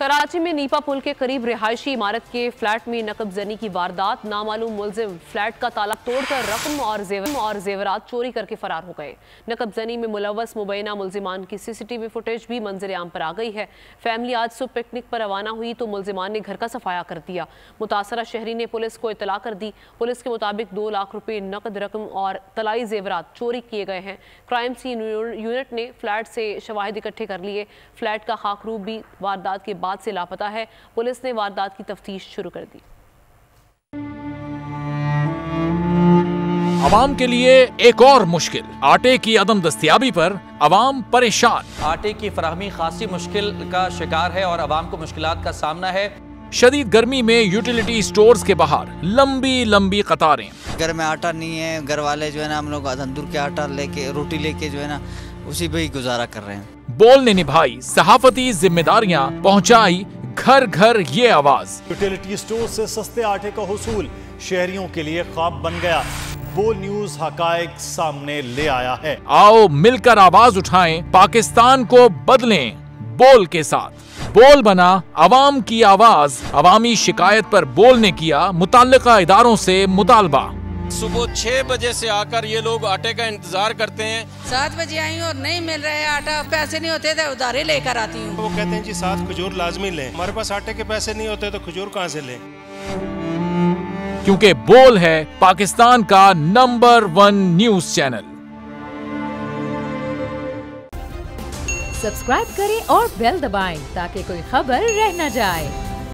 कराची में नीपा पुल के करीब रिहायशी इमारत के फ्लैट में नकबजनी की वारदात। नामालूम मुलजिम फ्लैट का ताला तोड़कर रकम और जेवरात चोरी करके फरार हो गए। नकबजनी में मुलव्वस मुबैना मुलजिमान की सीसीटीवी फुटेज भी मंजर आम पर आ गई है। फैमिली आज सुबह पिकनिक पर रवाना हुई तो मुलजिमान ने घर का सफाया कर दिया। मुतासरा शहरी ने पुलिस को इतला कर दी। पुलिस के मुताबिक 2 लाख रुपए नकद रकम और तलाई जेवरात चोरी किए गए हैं। क्राइम सीन यूनिट ने फ्लैट से शवाहिद इकट्ठे कर लिए। फ्लैट का खाकरूब भी वारदात के बाद से लापता है। पुलिस ने वारदात की तफ्तीश शुरू कर दी। अवाम के लिए एक और मुश्किल, आटे की अदम दस्तयाबी पर अवाम परेशान। आटे की फराहमी खासी मुश्किल का शिकार है और अवाम को मुश्किलात का सामना है। शदीद गर्मी में यूटिलिटी स्टोर्स के बाहर लंबी लंबी कतारें। घर में आटा नहीं है, घर वाले जो है ना हम लोग तंदूर के आटा लेके रोटी लेके जो है ना उसी पे ही गुजारा कर रहे हैं। बोल ने निभाई सहाफती जिम्मेदारियां, पहुंचाई घर घर ये आवाज। यूटिलिटी स्टोर से सस्ते आटे का हुसूल शहरियों के लिए ख्वाब बन गया। बोल न्यूज हकायक सामने ले आया है। आओ मिलकर आवाज उठाएं, पाकिस्तान को बदलें बोल के साथ। बोल बना अवाम की आवाज। अवामी शिकायत पर बोल ने किया मुताल्लिका इदारों से मुतालबा। सुबह 6 बजे से आकर ये लोग आटे का इंतजार करते हैं। 7 बजे आई और नहीं मिल रहा है आटा, पैसे नहीं होते थे उधारे लेकर आती हूँ। वो कहते हैं जी 7 खजूर लाजमी लें। हमारे पास आटे के पैसे नहीं होते तो खजूर कहाँ से लें? क्योंकि बोल है पाकिस्तान का नंबर 1 न्यूज चैनल। सब्सक्राइब करें और बेल दबाएं ताकि कोई खबर रह न जाए।